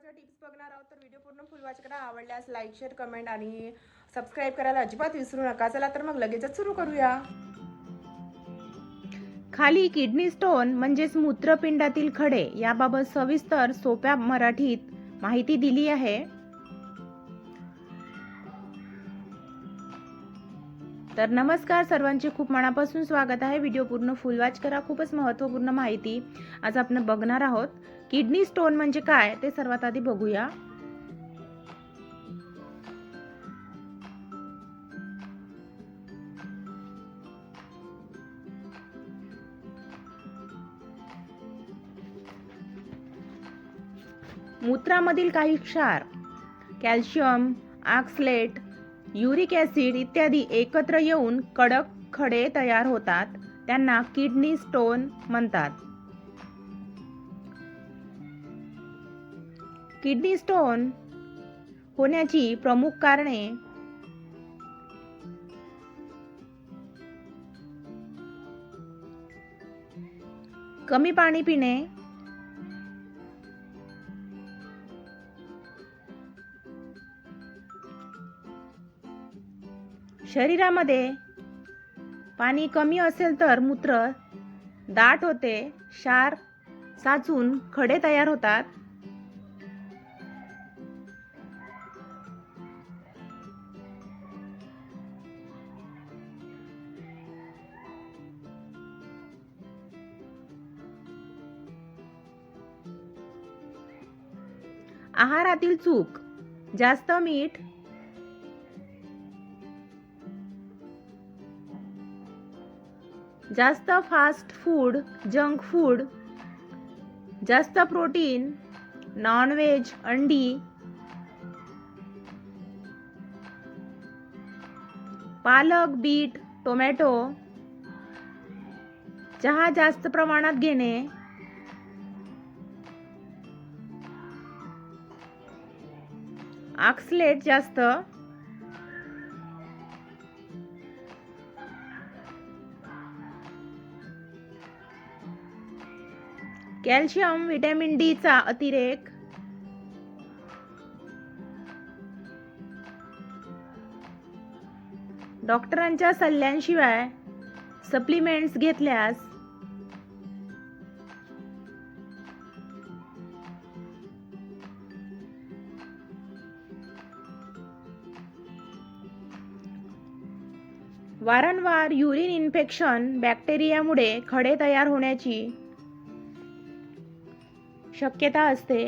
महत्त्वाच्या टिप्स बघणार आहोत. तर व्हिडिओ पूर्ण फुल वॉच करा. आवडल्यास लाईक, शेअर, कमेंट आणि सबस्क्राईब करायला अजिबात विसरू नका. चला तर मग लगेचच सुरू करूया. खाली किडनी स्टोन म्हणजेच मूत्रपिंडातील खडे याबाबत सविस्तर सोप्या मराठीत माहिती दिली आहे. तर नमस्कार, सर्वांचे खूप मनापासून स्वागत आहे. व्हिडिओ पूर्ण फुल वॉच करा. खूपच महत्त्वपूर्ण माहिती आज आपण बघणार आहोत. किडनी स्टोन म्हणजे काय ते सर्वात आधी बघूया. मूत्रामधील काही क्षार, कॅल्शियम, ऑक्सलेट, युरिक ॲसिड इत्यादी एकत्र येऊन कडक खडे तयार होतात. त्यांना किडनी स्टोन म्हणतात. किडनी स्टोन होण्याची प्रमुख कारणे कमी पाणी पिणे, शरीरामध्ये पाणी कमी असेल तर मूत्र दाट होते, क्षार साचून खडे तयार होतात. आहारातील चूक, जास्त मीठ, जास्त फास्ट फूड, जंक फूड, जास्त प्रोटीन, नॉनव्हेज, अंडी, पालक, बीट, टोमॅटो, चहा जास्त प्रमाणात घेणे, ऑक्सलेट जास्त, कॅल्शियम, व्हिटॅमिन डी चा अतिरेक, डॉक्टरांच्या सल्ल्याशिवाय सप्लिमेंट्स घेतल्यास, वारंवार युरिन इन्फेक्शन, बॅक्टेरियामुळे खडे तयार होण्याची शक्यता असते.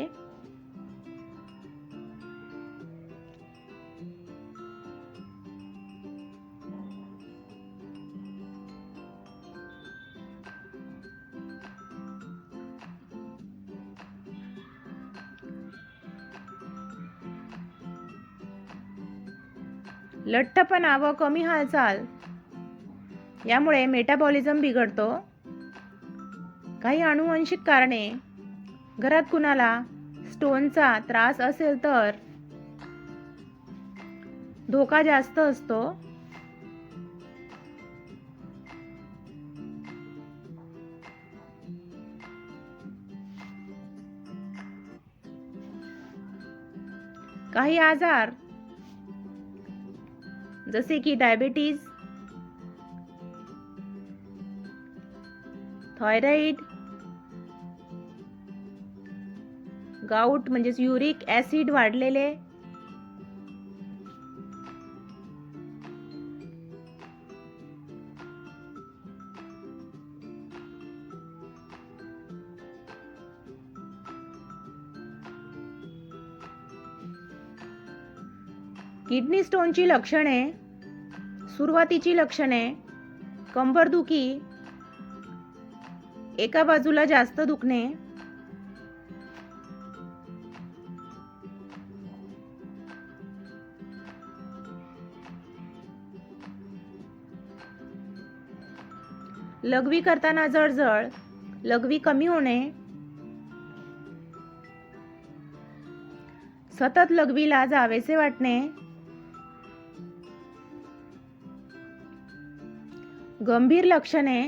लठ्ठपणा व कमी हालचाल यामुळे मेटाबॉलिझम बिघडतो. काही आनुवंशिक कारणे, घरात कुणाला स्टोनचा त्रास असेल तर धोका जास्त असतो. काही आजार जसे की डायबिटीज, थायरॉइड, गाऊट म्हणजेच युरिक ॲसिड वाढलेले, किडनी स्टोनची लक्षणे, सुरुवातीची लक्षणे, कंबरदुखी, एका बाजूला जास्त दुखणे, लघवी करताना जळजळ, लघवी कमी होणे, सतत लघवीला जावेसे वाटणे, गंभीर लक्षणे,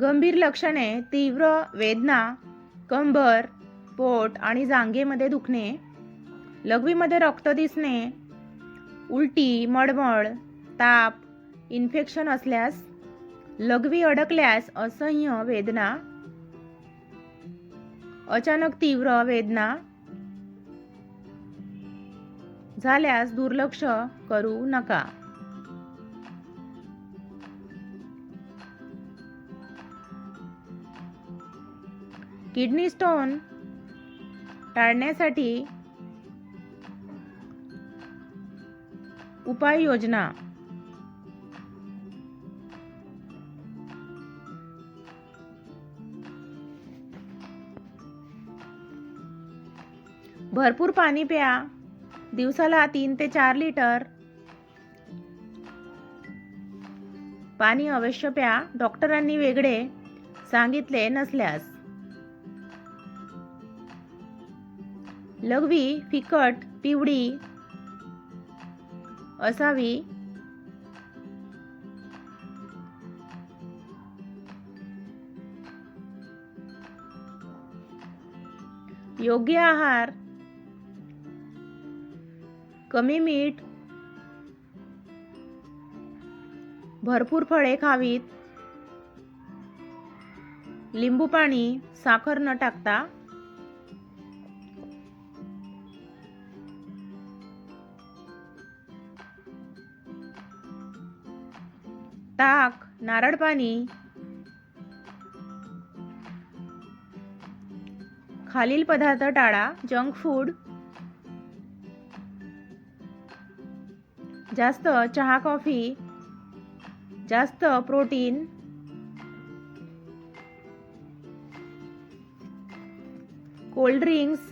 गंभीर लक्षणे तीव्र वेदना, कंबर, पोट आणि जांघेमध्ये दुखणे, लघवीमध्ये रक्त दिसणे, उलटी, मळमळ, ताप, इन्फेक्शन असल्यास, लघवी अडकल्यास असह्य वेदना, अचानक तीव्र वेदना झाल्यास दुर्लक्ष करू नका. किडनी स्टोन टाळण्यासाठी उपाययोजना. भरपूर पाणी प्या. दिवसाला 3 ते 4 लिटर पाणी अवश्य प्या, डॉक्टरांनी वेगळे सांगितले नसल्यास. लघवी फिकट पिवळी असावी. योग्य आहार, कमी मीठ, भरपूर फळे खावीत, लिंबू पाणी, साखर न टाकता. ताक, नारळ पाणी, खालील पदार्थ टाळा. जंक फूड, जास्त चहा कॉफी, जास्त प्रोटीन, कोल्ड ड्रिंक्स,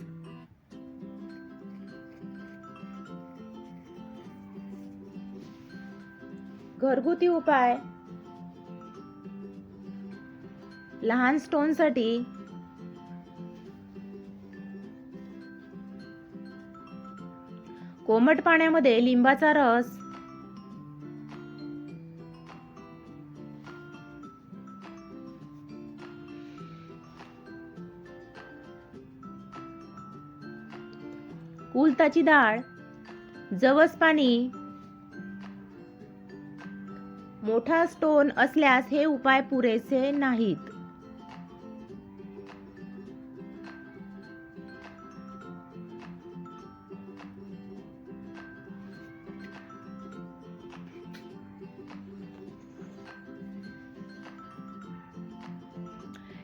घरगुती उपाय. लहान स्टोनसाठी कोमट पाण्यामध्ये लिंबाचा रस, कुळथाची डाळ, जवस पाणी. मोठा स्टोन असल्यास हे उपाय पुरेसे नाहीत.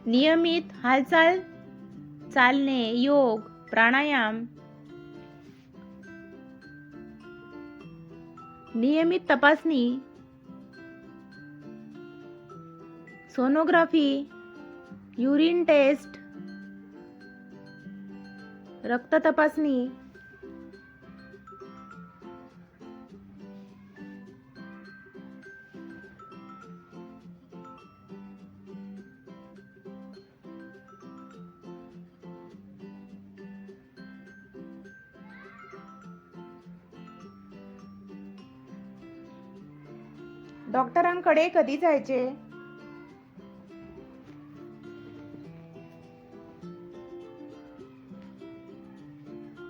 नियमित हालचाल, चालणे, योग, प्राणायाम. नियमित तपासणी, सोनोग्राफी, युरिन टेस्ट, रक्त तपासणी. डॉक्टरांकडे कधी जायचे?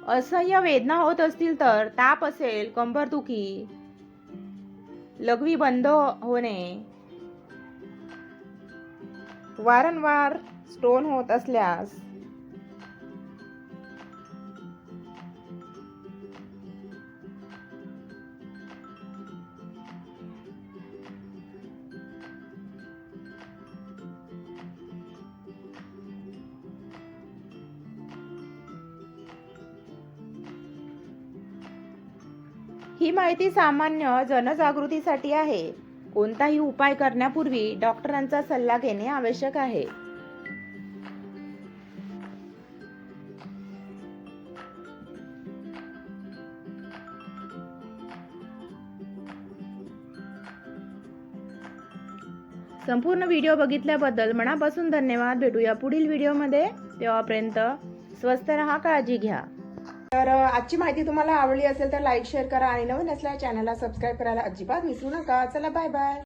असह्य वेदना होत असतील तर, ताप असेल, कंबरदुखी, लघवी बंद होणे, वारंवार स्टोन होत असल्यास, ही माहिती सामान्य जनजागृतीसाठी आहे. कोणताही उपाय करण्यापूर्वी डॉक्टरांचा सल्ला घेणे आवश्यक आहे. संपूर्ण व्हिडिओ बघितल्याबद्दल मनापासून धन्यवाद. भेटूया पुढील व्हिडिओमध्ये. तेव्हापर्यंत स्वस्थ राहा, काळजी घ्या. तर आजची माहिती तुम्हाला आवडली असेल तर लाईक शेअर करा आणि नवीन असल्यास चॅनलला सबस्क्राईब करायला अजिबात विसरू नका. चला बाय बाय.